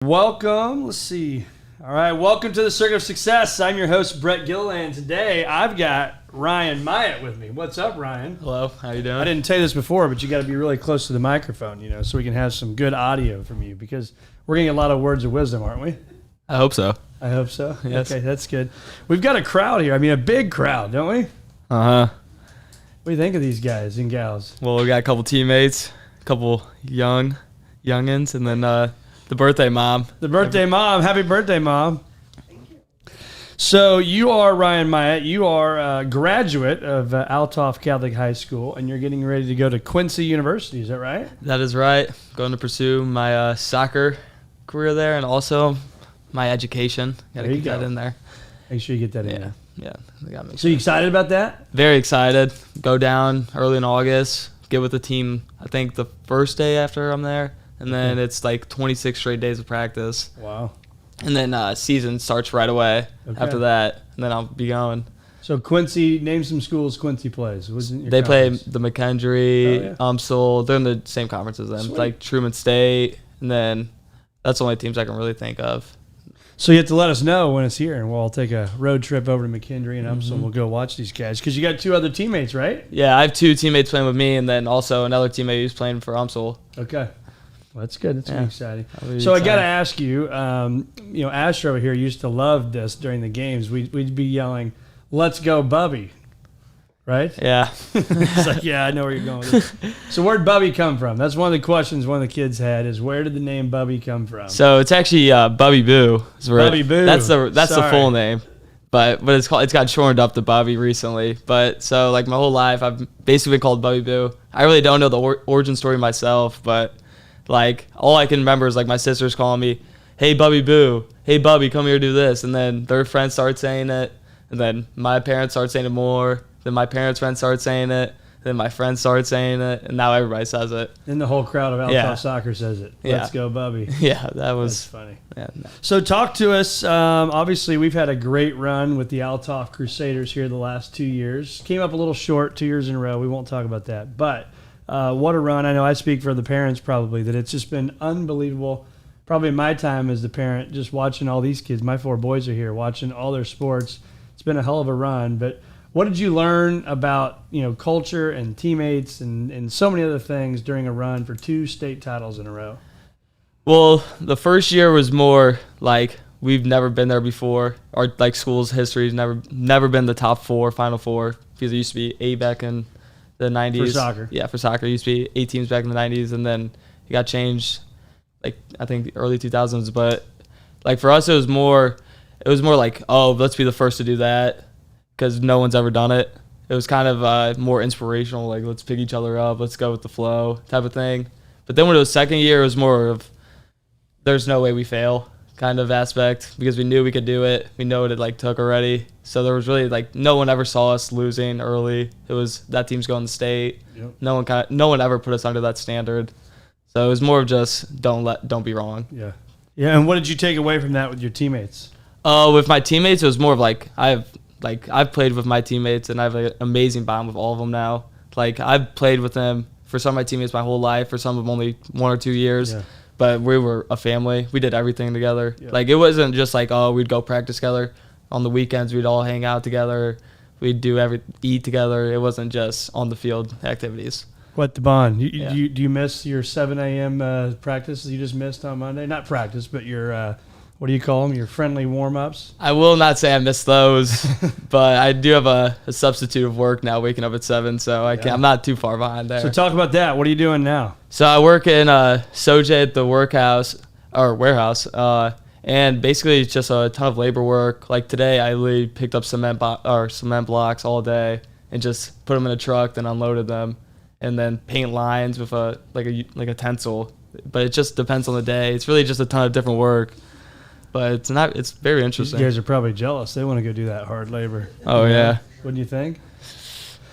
Welcome. Let's see. All right, welcome to the Circuit of Success. I'm your host, Brett Gilliland. Today, I've got Ryan Myatt with me. What's up, Ryan? Hello. How you doing? I didn't tell you this before, but you got to be really close to the microphone, so we can have some good audio from you because we're getting a lot of words of wisdom, aren't we? I hope so. I hope so. Yes. Okay, that's good. We've got a crowd here. I mean, a big crowd, don't we? Uh-huh. What do you think of these guys and gals? Well, we got a couple teammates, a couple youngins, and then the birthday mom. The birthday mom. Happy birthday, Mom. Thank you. So you are Ryan Myatt. You are a graduate of Althoff Catholic High School, and you're getting ready to go to Quincy University. Is that right? That is right. Going to pursue my soccer career there and also my education. Got to get that in there. Make sure you get that in there. Yeah. So you excited about that? Very excited. Go down early in August. Get with the team, I think, the first day after I'm there. And then it's like 26 straight days of practice. Wow. And then season starts right away after that. And then I'll be going. So Quincy, name some schools Quincy plays. They play the McKendree, UMSL. They're in the same conference as them. Sweet. Like Truman State. And then that's the only teams I can really think of. So you have to let us know when it's here, and we'll take a road trip over to McKendree and UMSL, and we'll go watch these guys. Because you got two other teammates, right? Yeah, I have two teammates playing with me, and then also another teammate who's playing for UMSL. Okay. Well, that's good. That's exciting. So I got to ask you, Asher over here used to love this during the games. We'd be yelling, "Let's go, Bubby!" Right? Yeah. It's like, yeah, I know where you're going with this. So where'd Bubby come from? That's one of the questions one of the kids had is where did the name Bubby come from? So it's actually Bubby Boo. Bubby Boo. That's the full name. But it's got shortened up to Bubby recently. But so like my whole life I've basically been called Bubby Boo. I really don't know the origin story myself, but like all I can remember is like my sisters calling me, "Hey Bubby Boo, hey Bubby, come here do this," and then their friends start saying it, and then my parents start saying it more. Then my parents' friends started saying it. Then my friends started saying it. And now everybody says it. Then the whole crowd of Althoff Soccer says it. Let's go, Bubby. Yeah, that's funny. Yeah. No. So talk to us. Obviously, we've had a great run with the Althoff Crusaders here the last 2 years. Came up a little short 2 years in a row. We won't talk about that. But what a run. I know I speak for the parents probably that it's just been unbelievable. Probably in my time as the parent, just watching all these kids. My 4 boys are here watching all their sports. It's been a hell of a run. But what did you learn about, culture and teammates and so many other things during a run for 2 state titles in a row? Well, the first year was more like we've never been there before. Our like school's history has never been the top 4, Final Four, because it used to be 8 back in the 90s. For soccer. Yeah, for soccer. It used to be 8 teams back in the 90s, and then it got changed, like I think the early 2000s. But like for us, it was more like, oh, let's be the first to do that, because no one's ever done it. It was kind of more inspirational, like let's pick each other up, let's go with the flow type of thing. But then when it was second year, it was more of there's no way we fail kind of aspect, because we knew we could do it. We know what it like took already. So there was really like no one ever saw us losing early. It was that team's going to state. Yep. No one ever put us under that standard. So it was more of just don't be wrong. Yeah. Yeah. And what did you take away from that with your teammates? With my teammates, it was more of like I've played with my teammates, and I have an amazing bond with all of them now. Like, I've played with them for some of my teammates my whole life, for some of them only 1 or 2 years. Yeah. But we were a family. We did everything together. Yeah. Like, it wasn't just like, oh, we'd go practice together. On the weekends, we'd all hang out together. We'd eat together. It wasn't just on the field activities. What the bond? Do you miss your 7 a.m. practices you just missed on Monday? Not practice, but your what do you call them? Your friendly warm-ups? I will not say I miss those, but I do have a substitute of work now, waking up at 7, so I'm not too far behind there. So talk about that. What are you doing now? So I work in Soj at the warehouse, and basically it's just a ton of labor work. Like today, I literally picked up cement blocks all day and just put them in a truck, then unloaded them, and then paint lines with a tensile. But it just depends on the day. It's really just a ton of different work. But it's very interesting. You guys are probably jealous. They want to go do that hard labor. Oh, yeah. Wouldn't you think?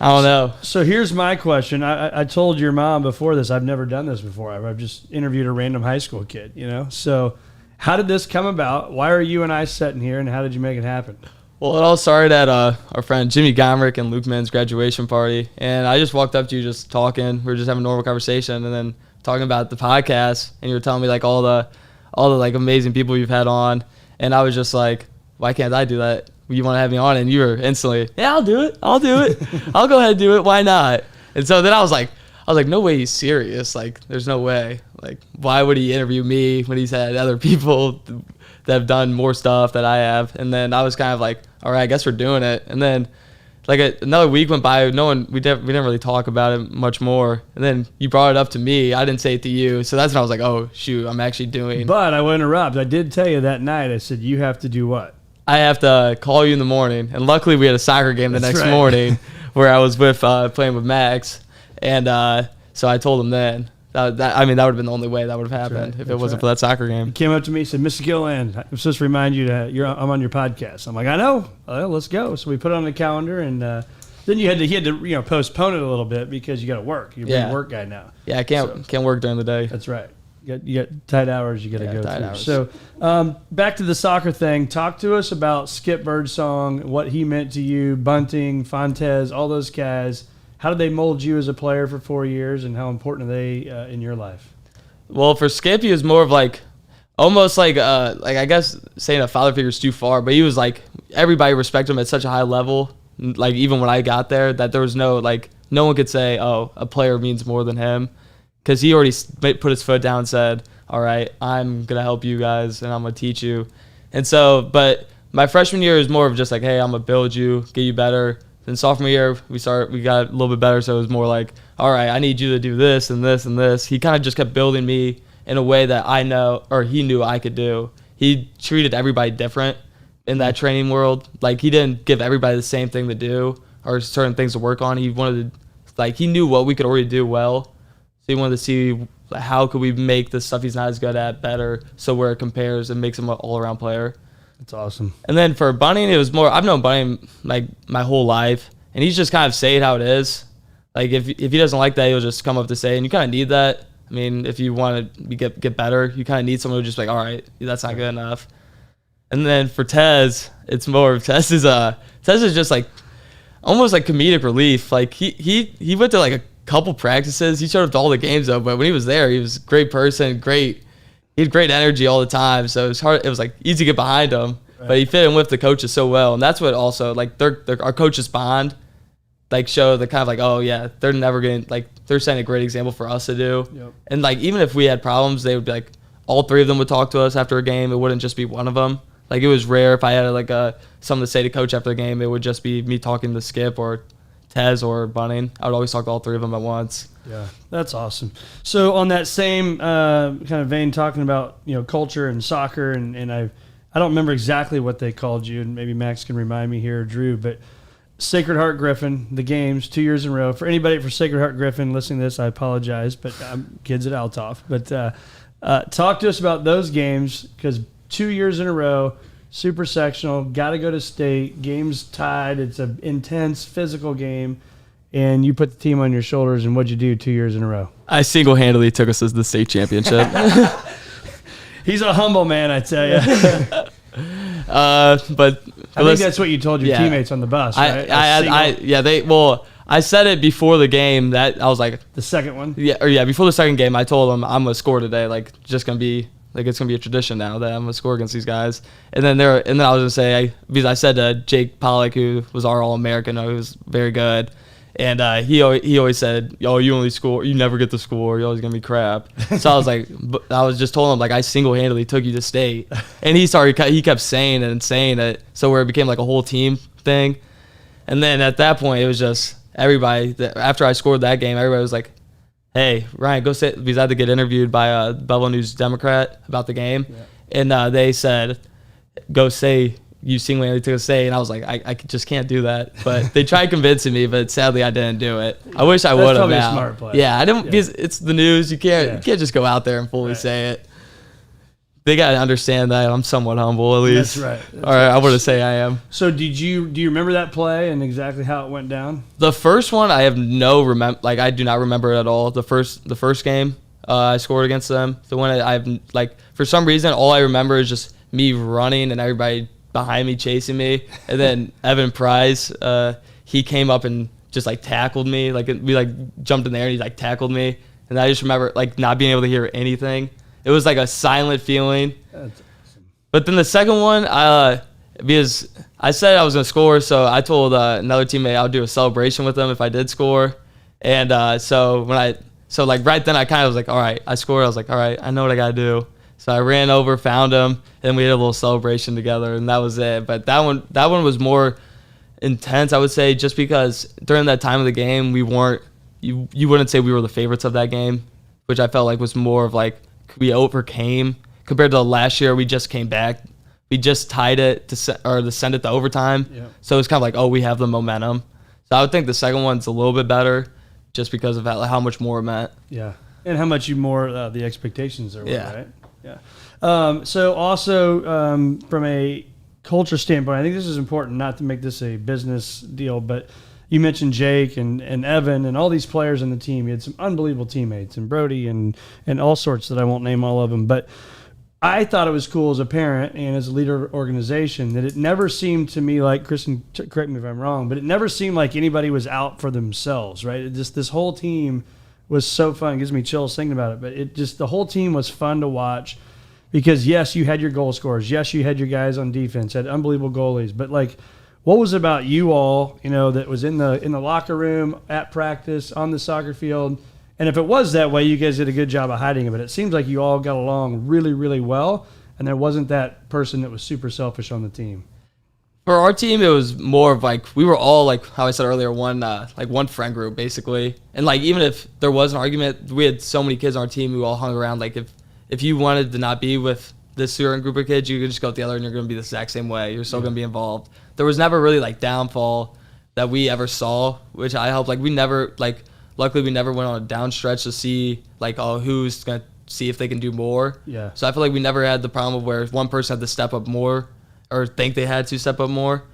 I don't know. So here's my question. I told your mom before this, I've never done this before. I've just interviewed a random high school kid, So how did this come about? Why are you and I sitting here, and how did you make it happen? Well, it all started at our friend Jimmy Gomrick and Luke Minn's graduation party. And I just walked up to you just talking. We were just having a normal conversation, and then talking about the podcast, and you were telling me like all the all the like amazing people you've had on. And I was just like, why can't I do that? You want to have me on? And you were instantly, yeah, I'll do it. I'll go ahead and do it. Why not? And so then I was like, no way he's serious. Like, there's no way. Like, why would he interview me when he's had other people that have done more stuff that I have? And then I was kind of like, all right, I guess we're doing it. And then like another week went by. We didn't really talk about it much more. And then you brought it up to me. I didn't say it to you. So that's when I was like, oh, shoot, I'm actually doing. But I will interrupt. I did tell you that night, I said, you have to do what? I have to call you in the morning. And luckily we had a soccer game the next morning where I was with playing with Max. And so I told him then. That would have been the only way that would have happened if it wasn't for that soccer game. He came up to me and said, Mr. Gilland, I'm supposed to remind you that I'm on your podcast. I'm like, I know. Well, let's go. So we put it on the calendar, and then he had to postpone it a little bit because you got to work. You're a big work guy now. Yeah, I can't work during the day. That's right. You got tight hours you got to go through. Hours. So back to the soccer thing. Talk to us about Skip Birdsong, what he meant to you, Bunting, Fontes, all those guys. How did they mold you as a player for 4 years, and how important are they in your life? Well, for Skip, he was more of like, almost like I guess saying a father figure is too far, but he was like, everybody respected him at such a high level, like even when I got there, that there was no one could say, oh, a player means more than him, because he already put his foot down and said, all right, I'm going to help you guys, and I'm going to teach you. And so, but my freshman year was more of just like, hey, I'm going to build you, get you better. Then sophomore year, we got a little bit better, so it was more like, all right, I need you to do this and this and this. He kind of just kept building me in a way that he knew I could do. He treated everybody different in that training world. Like, he didn't give everybody the same thing to do or certain things to work on. He wanted to, he knew what we could already do well. So he wanted to see how could we make the stuff he's not as good at better, so where it compares and makes him an all-around player. That's awesome. And then for Bunting, it was more, I've known Bunting like my whole life, and he's just kind of say it how it is. Like, if he doesn't like that, he'll just come up to say, and you kind of need that. I mean, if you want to get better, you kind of need someone who's just like, all right, that's not good enough. And then for Tez, it's more of Tez is just like almost like comedic relief. Like, he went to like a couple practices. He showed up to all the games though, but when he was there, he was a great person, he had great energy all the time, so it was like easy to get behind him. Right. But he fit in with the coaches so well, and that's what also like our coaches bond, like show the kind of like, oh yeah, they're never getting they're setting a great example for us to do. Yep. And like even if we had problems, they would be like, all three of them would talk to us after a game. It wouldn't just be one of them. Like, it was rare if I had something to say to coach after the game, it would just be me talking to Skip or Tez or Bunting. I would always talk to all three of them at once. Yeah, that's awesome. So on that same kind of vein, talking about culture and soccer, and I don't remember exactly what they called you, and maybe Max can remind me here, or Drew, but Sacred Heart Griffin, the games 2 years in a row. For anybody for Sacred Heart Griffin listening to this, I apologize, but I'm kids at Althoff. But talk to us about those games, because 2 years in a row, super sectional, got to go to state, games tied. It's an intense physical game. And you put the team on your shoulders, and what'd you do 2 years in a row? I single-handedly took us to the state championship. He's a humble man, I tell you. But I think that's what you told your teammates on the bus, right? I said it before the game that I was like, the second one. Before the second game, I told them I'm gonna score today. It's gonna be a tradition now that I'm gonna score against these guys. And then I was gonna say, because I said to Jake Pollock, who was our All-American, who was very good. And he always said, "Oh, you only score. You never get the score. You're always gonna be crap." So I was like, I was just told him I single-handedly took you to state, and he kept saying it and saying it, so where it became like a whole team thing. And then at that point, it was just everybody. After I scored that game, everybody was like, "Hey, Ryan, go sit," because I had to get interviewed by a Belleville News Democrat about the game, and they said, "Go say." You single-handedly took a say, and I was like, I just can't do that. But they tried convincing me, but sadly I didn't do it. I wish I would have now. That's probably a smart play. Yeah, I didn't, because it's the news. You can't just go out there and fully say it. They got to understand that I'm somewhat humble, at least. That's right. All right, I want to say I am. So do you remember that play and exactly how it went down? The first one, I have I do not remember it at all. The first game I scored against them. The one I've for some reason, all I remember is just me running and everybody behind me chasing me, and then Evan Price, he came up and just tackled me. We jumped in there and he tackled me, and I just remember not being able to hear anything, it was like a silent feeling. That's awesome. But then the second one, because I said I was gonna score, so I told another teammate I would do a celebration with them if I did score. And so right then I kind of was like, all right, I scored. I was like, all right, I know what I gotta do. So I ran over, found him, and we had a little celebration together, and that was it. But that one was more intense, I would say, just because during that time of the game we weren't. You wouldn't say we were the favorites of that game, which I felt like was more of like we overcame compared to last year. We just came back. We just tied it to send it to overtime. Yeah. So it's kind of like, oh, we have the momentum. So I would think the second one's a little bit better just because of how much more it meant. Yeah. And how much more the expectations there were, Yeah. right? Yeah. So also from a culture standpoint, I think this is important, not to make this a business deal, but you mentioned Jake and Evan and all these players on the team. You had some unbelievable teammates, and Brody and all sorts that I won't name all of them. But I thought it was cool as a parent and as a leader of an organization that it never seemed to me like, Kristen, correct me if I'm wrong, but it never seemed like anybody was out for themselves, right? It just, this whole team was so fun. It gives me chills thinking about it. But the whole team was fun to watch because, yes, you had your goal scorers. Yes, you had your guys on defense, had unbelievable goalies. But, like, what was it about you all, that was in the locker room, at practice, on the soccer field? And if it was that way, you guys did a good job of hiding it. But it seems like you all got along really, really well, and there wasn't that person that was super selfish on the team. For our team, it was more of like we were all, like how I said earlier, one friend group basically. And like even if there was an argument, we had so many kids on our team who all hung around. Like if you wanted to not be with this certain group of kids, you could just go with the other, and you're going to be the exact same way. You're still going to be involved. There was never really like downfall that we ever saw, which I hope. Like we never luckily we never went on a down stretch to see like, oh, who's going to see if they can do more. Yeah. So I feel like we never had the problem of where one person had to step up more or think they had to step up more.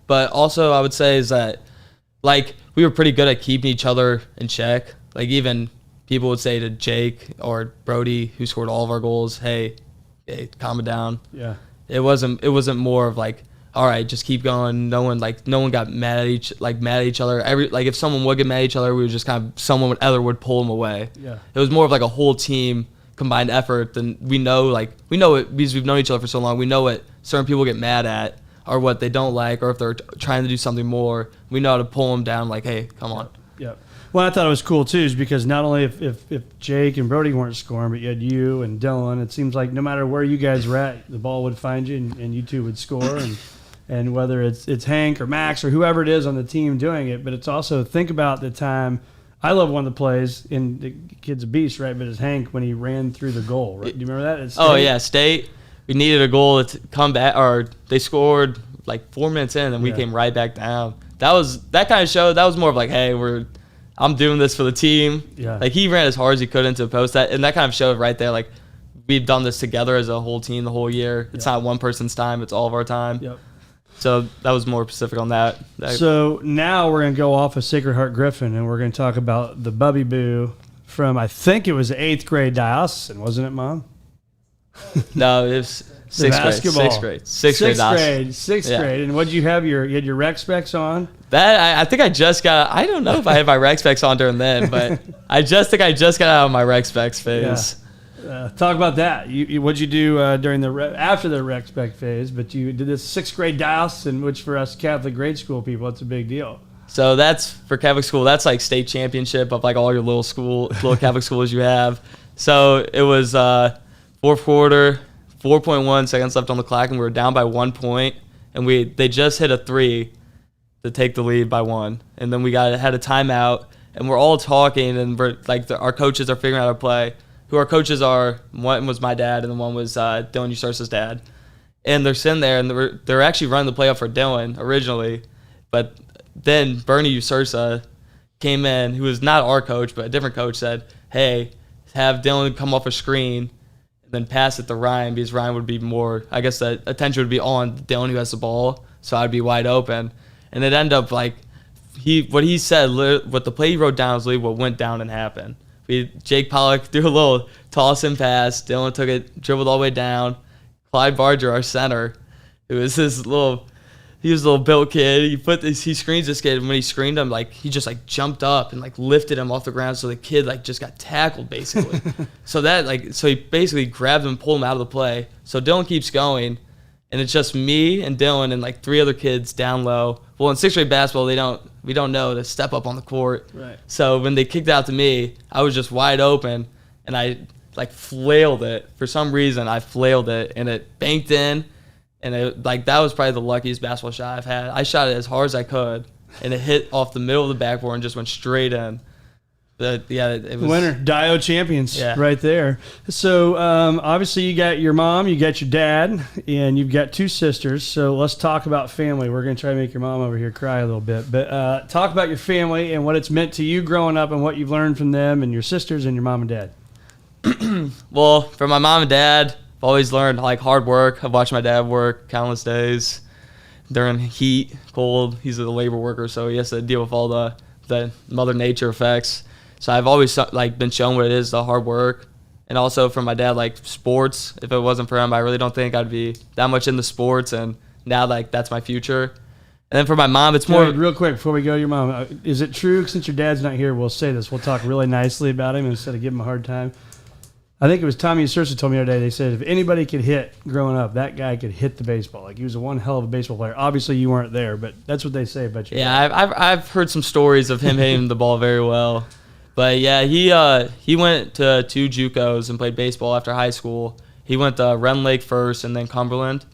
But also I would say is that like we were pretty good at keeping each other in check. Like even people would say to Jake or Brody, who scored all of our goals, hey, calm it down. Yeah. It wasn't more of like, all right, just keep going. No one got mad at each other. If someone would get mad at each other, we would just kind of would pull them away. Yeah. It was more of like a whole team combined effort. Than we know it because we've known each other for so long. We know what certain people get mad at or what they don't like, or if they're trying to do something more. We know how to pull them down. Like, hey, come on. Yeah. Well, I thought it was cool too, is because not only if Jake and Brody weren't scoring, but you had you and Dylan. It seems like no matter where you guys were at, the ball would find you, and you two would score. And whether it's Hank or Max or whoever it is on the team doing it, but it's also, think about the time. I love one of the plays in the Kid's a Beast, right? But it's Hank when he ran through the goal, right? Do you remember that? Oh yeah, State. We needed a goal to come back, or they scored like 4 minutes in, and we came right back down. That kind of showed. That was more of like, hey, I'm doing this for the team. Yeah. Like he ran as hard as he could into a post, and that kind of showed right there. Like we've done this together as a whole team the whole year. It's not one person's time; it's all of our time. Yep. So that was more specific on that. So now we're going to go off of Sacred Heart Griffin, and we're going to talk about the Bubby Boo from, I think it was the 8th grade diocesan, wasn't it, Mom? No, it was sixth grade. Sixth grade. And what did you have? You had your rec specs on? That I think I just got. I don't know if I had my rec specs on during then, but I just got out of my rec specs phase. Yeah. Talk about that. What'd you do after the rec spec phase? But you did this 6th grade diocesan, which for us Catholic grade school people, it's a big deal. So that's for Catholic school. That's like state championship of like all your little Catholic schools you have. So it was fourth quarter, 4.1 seconds left on the clock, and we were down by 1 point, and they just hit a 3 to take the lead by 1, and then we had a timeout, and we're all talking, and we're like our coaches are figuring out how to play. Who our coaches are, one was my dad, and the one was Dylan Usursa's dad. And they're sitting there, and they're actually running the play up for Dylan originally. But then Bernie Usursa came in, who was not our coach, but a different coach, said, hey, have Dylan come off a screen and then pass it to Ryan, because Ryan would be more, I guess the attention would be on Dylan, who has the ball, so I'd be wide open. And it ended up like, what he said, what the play he wrote down was literally what went down and happened. Jake Pollock threw a little toss and pass. Dylan took it, dribbled all the way down. Clyde Barger, our center, who was his little He was a little built kid. He screens this kid, and when he screened him, like he just like jumped up and like lifted him off the ground, so the kid like just got tackled basically. So he basically grabbed him and pulled him out of the play. So Dylan keeps going, and it's just me and Dylan and like 3 other kids down low. Well, in 6th grade basketball, we don't know to step up on the court. Right. So when they kicked out to me, I was just wide open, and I like flailed it. For some reason, I flailed it, and it banked in. And that was probably the luckiest basketball shot I've had. I shot it as hard as I could, and it hit off the middle of the backboard and just went straight in. But yeah, it was winner, Dio champions, right there. So obviously you got your mom, you got your dad, and you've got 2 sisters. So let's talk about family. We're going to try to make your mom over here cry a little bit. But talk about your family and what it's meant to you growing up and what you've learned from them and your sisters and your mom and dad. Well, from my mom and dad, I've always learned like hard work. I've watched my dad work countless days during heat, cold. He's a labor worker, so he has to deal with all the Mother Nature effects. So I've always like been shown what it is, the hard work. And also from my dad, like sports. If it wasn't for him, I really don't think I'd be that much into sports. And now like that's my future. And then for my mom, it's more. Real quick before we go to your mom, is it true? Since your dad's not here, we'll say this. We'll talk really nicely about him instead of giving him a hard time. I think it was Tommy and Cersei told me the other day, they said if anybody could hit growing up, that guy could hit the baseball. Like he was one hell of a baseball player. Obviously you weren't there, but that's what they say about you. Yeah, I've heard some stories of him hitting the ball very well. But yeah, he went to 2 JUCOs and played baseball after high school. He went to Ren Lake first and then Cumberland.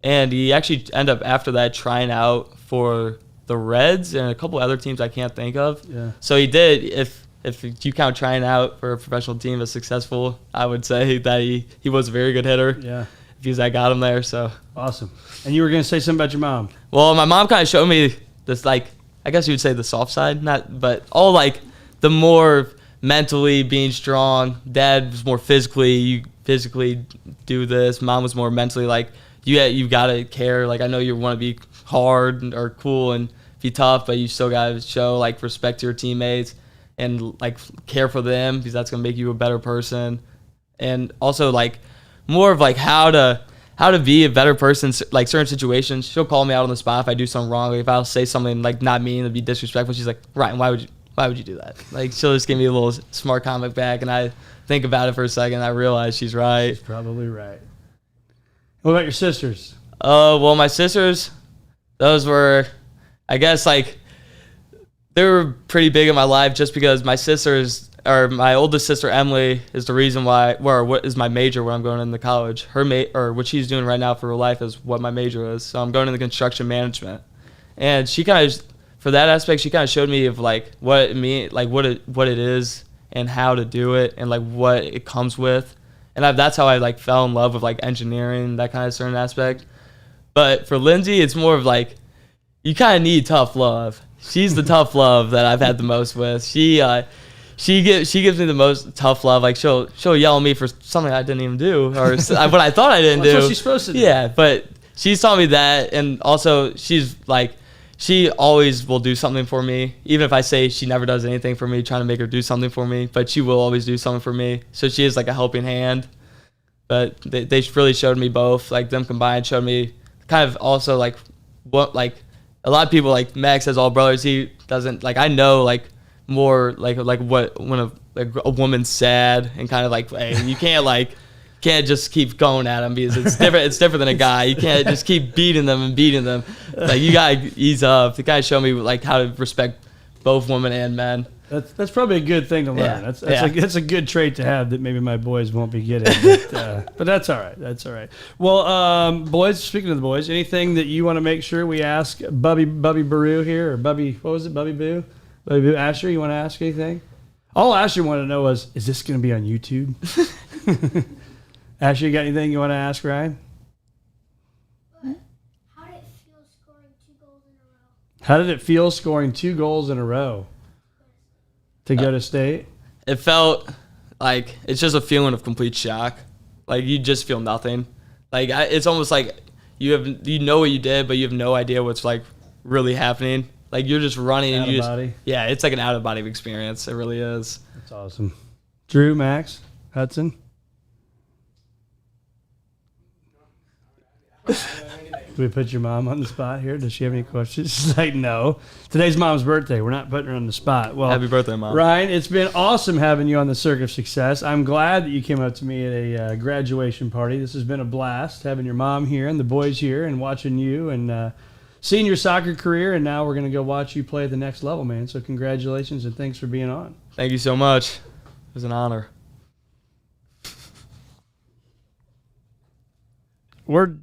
And he actually ended up after that trying out for the Reds and a couple other teams I can't think of. Yeah. So he did, if you count trying out for a professional team as successful, I would say that he was a very good hitter. Yeah. Because I got him there, so. Awesome. And you were going to say something about your mom. Well, my mom kind of showed me this, like, I guess you would say the soft side, but all, like, the more mentally being strong. Dad was more physically, you physically do this. Mom was more mentally, like, you got to care. Like, I know you want to be hard or cool and be tough, but you still got to show, like, respect to your teammates and like care for them because that's gonna make you a better person, and also like more of like how to be a better person. Like certain situations, she'll call me out on the spot if I do something wrong. Like if I'll say something like not mean to be disrespectful, she's like, Ryan, why would you do that? Like she'll just give me a little smart comment back, and I think about it for a second. And I realize she's right. She's probably right. What about your sisters? Well, my sisters, those were, I guess like. They were pretty big in my life just because my oldest sister Emily is the reason why, what is my major when I'm going into college. Or what she's doing right now for her life is what my major is. So I'm going into construction management, and she kind of, for that aspect, she kind of showed me of like what it mean, like what it is and how to do it and like what it comes with, and that's how I like fell in love with like engineering, that kind of certain aspect. But for Lindsay, it's more of like you kind of need tough love. She's the tough love that I've had the most with. She gives me the most tough love. Like she'll yell at me for something I didn't even do or what I thought I didn't do. That's what she's supposed to do. Yeah, but she's taught me that, and also she's like she always will do something for me, even if I say she never does anything for me, trying to make her do something for me. But she will always do something for me. So she is like a helping hand. But they really showed me both. Like them combined showed me kind of also like what like. A lot of people like Max has all brothers. He doesn't like. I know like more like what when a woman's sad and kind of like hey, you can't just keep going at them because it's different. It's different than a guy. You can't just keep beating them. Like you gotta ease up. The guy showed me like how to respect both women and men. That's probably a good thing to learn. Yeah. That's a good trait to have that maybe my boys won't be getting. But that's all right. That's all right. Well, boys, speaking of the boys, anything that you want to make sure we ask Bubby Baru here, or Bubby, what was it, Bubby Boo? Bubby Boo, Asher, you want to ask anything? All Asher wanted to know was, is this going to be on YouTube? Asher, you got anything you want to ask Ryan? How did it feel scoring 2 goals in a row? How did it feel scoring 2 goals in a row? To go to state? It felt like it's just a feeling of complete shock. Like you just feel nothing. Like it's almost like you know what you did, but you have no idea what's like really happening. Like you're just running and yeah, it's like an out of body experience. It really is. That's awesome. Drew, Max, Hudson. Do we put your mom on the spot here? Does she have any questions? She's like, no. Today's mom's birthday. We're not putting her on the spot. Well, Happy birthday, Mom. Ryan, it's been awesome having you on the Circuit of Success. I'm glad that you came up to me at a graduation party. This has been a blast having your mom here and the boys here and watching you and seeing your soccer career. And now we're going to go watch you play at the next level, man. So congratulations and thanks for being on. Thank you so much. It was an honor. We're